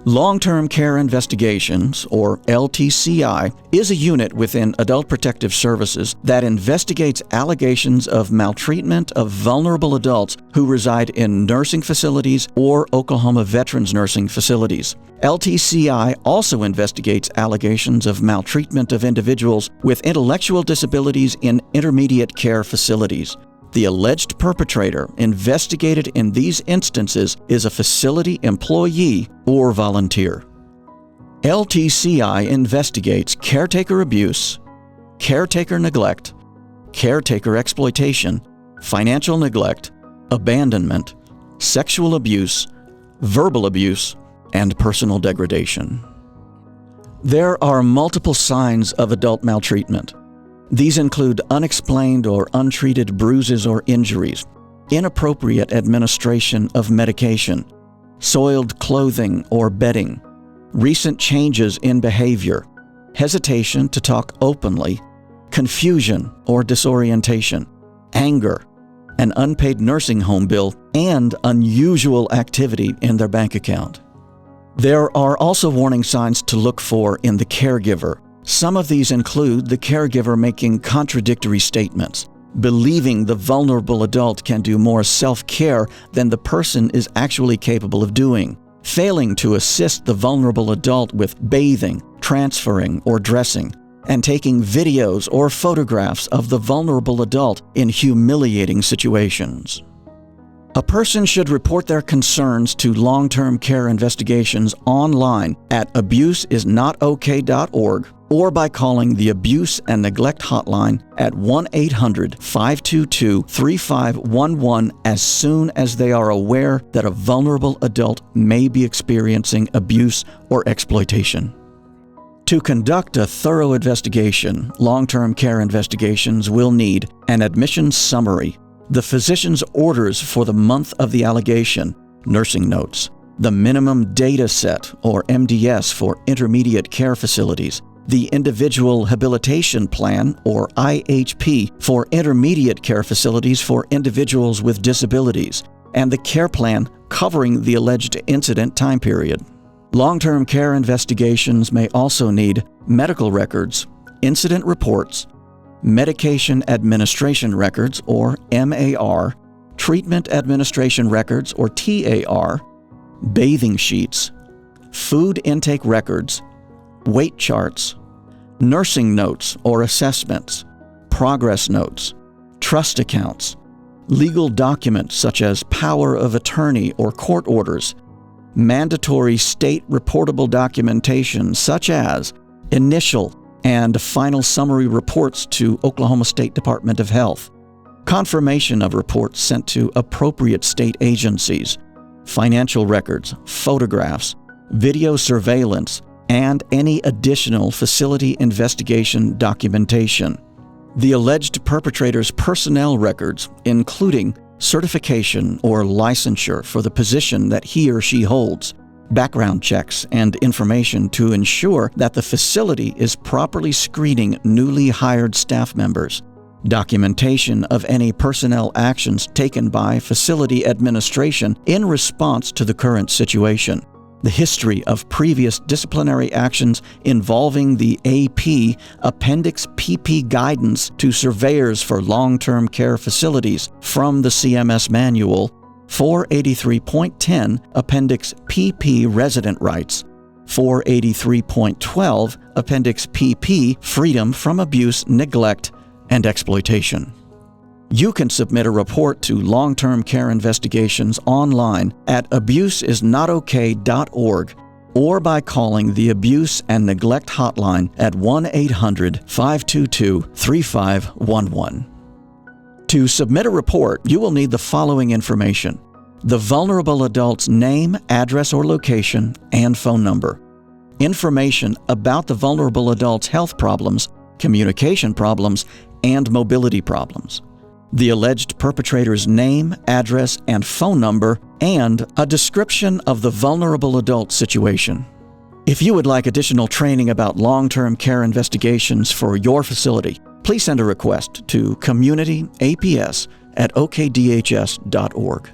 Long-Term Care Investigations, or LTCI, is a unit within Adult Protective Services that investigates allegations of maltreatment of vulnerable adults who reside in nursing facilities or Oklahoma Veterans Nursing Facilities. LTCI also investigates allegations of maltreatment of individuals with intellectual disabilities in intermediate care facilities. The alleged perpetrator investigated in these instances is a facility employee or volunteer. LTCI investigates caretaker abuse, caretaker neglect, caretaker exploitation, financial neglect, abandonment, sexual abuse, verbal abuse, and personal degradation. There are multiple signs of adult maltreatment. These include unexplained or untreated bruises or injuries, inappropriate administration of medication, soiled clothing or bedding, recent changes in behavior, hesitation to talk openly, confusion or disorientation, anger, an unpaid nursing home bill, and unusual activity in their bank account. There are also warning signs to look for in the caregiver. Some of these include the caregiver making contradictory statements, believing the vulnerable adult can do more self-care than the person is actually capable of doing, failing to assist the vulnerable adult with bathing, transferring, or dressing, and taking videos or photographs of the vulnerable adult in humiliating situations. A person should report their concerns to long-term care investigations online at abuseisnotok.org or by calling the Abuse and Neglect Hotline at 1-800-522-3511 as soon as they are aware that a vulnerable adult may be experiencing abuse or exploitation. To conduct a thorough investigation, long-term care investigations will need an admission summary, the physician's orders for the month of the allegation, nursing notes, the minimum data set, or MDS, for intermediate care facilities, the Individual Habilitation Plan, or IHP, for intermediate care facilities for individuals with disabilities, and the care plan covering the alleged incident time period. Long-term care investigations may also need medical records, incident reports, medication administration records, or MAR, treatment administration records, or TAR, bathing sheets, food intake records, weight charts, nursing notes or assessments, progress notes, trust accounts, legal documents such as power of attorney or court orders, mandatory state reportable documentation such as initial and final summary reports to Oklahoma State Department of Health, confirmation of reports sent to appropriate state agencies, financial records, photographs, video surveillance, and any additional facility investigation documentation. The alleged perpetrator's personnel records, including certification or licensure for the position that he or she holds, background checks, and information to ensure that the facility is properly screening newly hired staff members, documentation of any personnel actions taken by facility administration in response to the current situation, the history of previous disciplinary actions involving the AP Appendix PP guidance to surveyors for long-term care facilities from the CMS Manual, 483.10 Appendix PP Resident Rights, 483.12 Appendix PP Freedom from Abuse, Neglect, and Exploitation. You can submit a report to long-term care investigations online at abuseisnotok.org or by calling the Abuse and Neglect Hotline at 1-800-522-3511. To submit a report, you will need the following information: the vulnerable adult's name, address or location, and phone number, information about the vulnerable adult's health problems, communication problems, and mobility problems, the alleged perpetrator's name, address, and phone number, and a description of the vulnerable adult situation. If you would like additional training about long-term care investigations for your facility, please send a request to communityaps@okdhs.org.